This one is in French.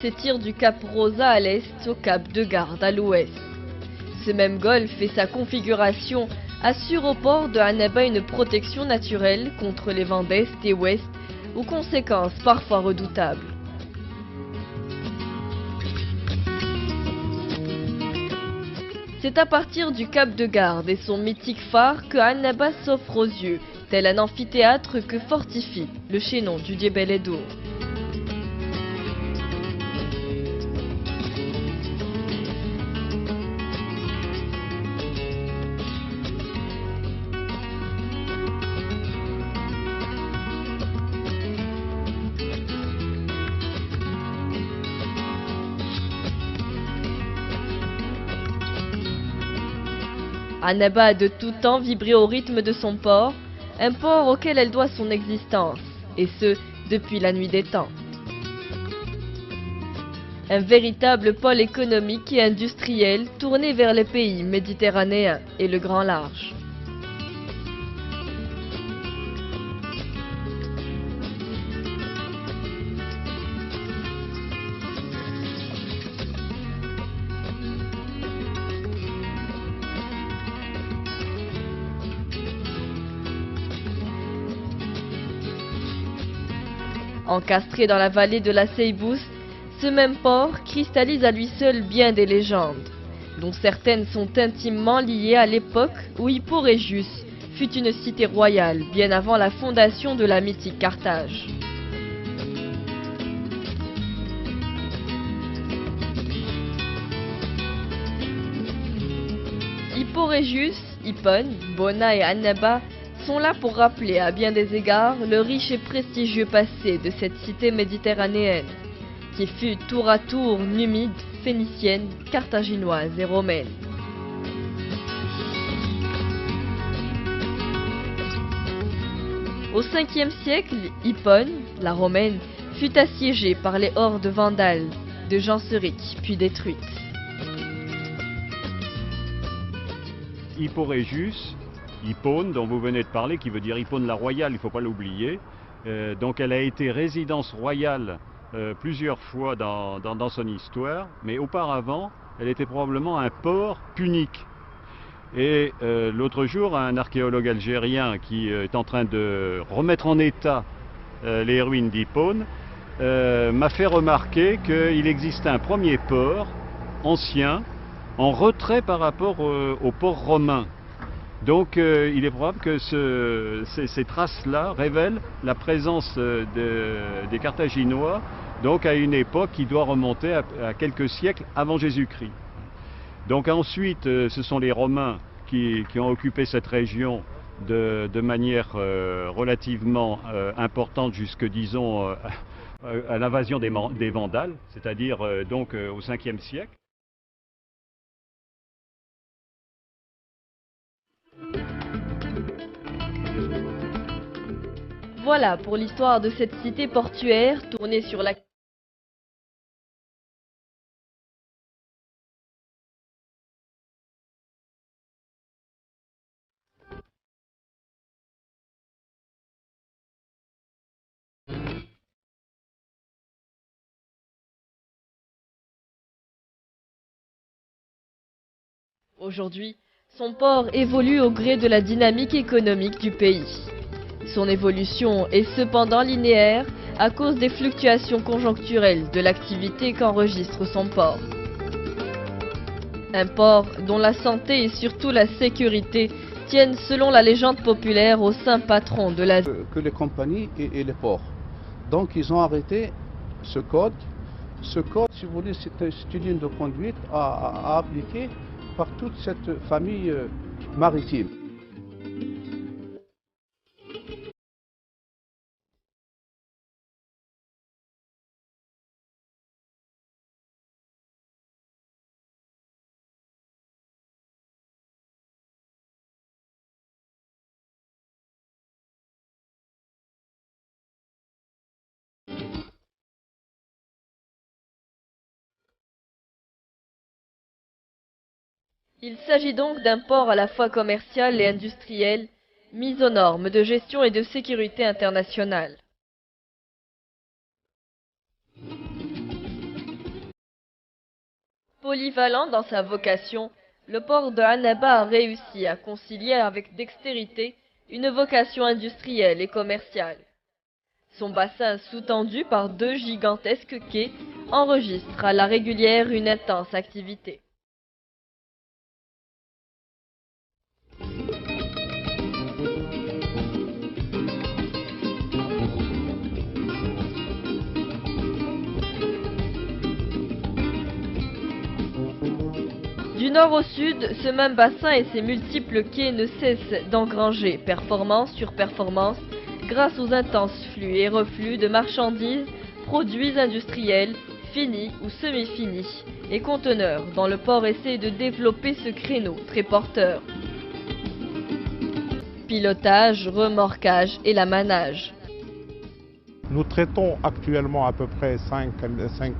s'étire du cap Rosa à l'est au cap de Garde à l'ouest. Ce même golfe et sa configuration assurent au port de Annaba une protection naturelle contre les vents d'est et ouest, aux conséquences parfois redoutables. C'est à partir du cap de Garde et son mythique phare que Annaba s'offre aux yeux, tel un amphithéâtre que fortifie le chaînon du Djebel Eddour. Annaba a de tout temps vibré au rythme de son port, un port auquel elle doit son existence, et ce, depuis la nuit des temps. Un véritable pôle économique et industriel tourné vers les pays méditerranéens et le grand large. Encastré dans la vallée de la Seybous, ce même port cristallise à lui seul bien des légendes, dont certaines sont intimement liées à l'époque où Hippo Regius fut une cité royale bien avant la fondation de la mythique Carthage. Hippo Regius, Hippone, Bona et Annaba sont là pour rappeler à bien des égards le riche et prestigieux passé de cette cité méditerranéenne, qui fut tour à tour numide, phénicienne, carthaginoise et romaine. Au 5e siècle, Hippone, la romaine, fut assiégée par les hordes vandales de Genseric, puis détruite. Hippo Regius, Hippone, dont vous venez de parler, qui veut dire Hippone la royale, il ne faut pas l'oublier. Donc elle a été résidence royale plusieurs fois dans son histoire, mais auparavant, elle était probablement un port punique. Et l'autre jour, un archéologue algérien qui est en train de remettre en état les ruines d'Hippone m'a fait remarquer qu'il existait un premier port ancien en retrait par rapport au port romain. Donc il est probable que ces traces-là révèlent la présence des Carthaginois, donc à une époque qui doit remonter à quelques siècles avant Jésus-Christ. Donc ensuite, ce sont les Romains qui ont occupé cette région de manière relativement importante jusque, disons, à l'invasion des Vandales, c'est-à-dire donc au 5e siècle. Voilà pour l'histoire de cette cité portuaire tournée sur la... Aujourd'hui, son port évolue au gré de la dynamique économique du pays. Son évolution est cependant linéaire à cause des fluctuations conjoncturelles de l'activité qu'enregistre son port. Un port dont la santé et surtout la sécurité tiennent, selon la légende populaire, au saint patron de la... Que les compagnies et les ports. Donc ils ont arrêté ce code. Ce code, si vous voulez, c'est une ligne de conduite à appliquer par toute cette famille maritime. Il s'agit donc d'un port à la fois commercial et industriel, mis aux normes de gestion et de sécurité internationale. Polyvalent dans sa vocation, le port de Annaba a réussi à concilier avec dextérité une vocation industrielle et commerciale. Son bassin sous-tendu par 2 gigantesques quais enregistre à la régulière une intense activité. Du nord au sud, ce même bassin et ses multiples quais ne cessent d'engranger performance sur performance grâce aux intenses flux et reflux de marchandises, produits industriels, finis ou semi-finis, et conteneurs dont le port essaie de développer ce créneau très porteur. Pilotage, remorquage et l'amanage. Nous traitons actuellement à peu près 5,5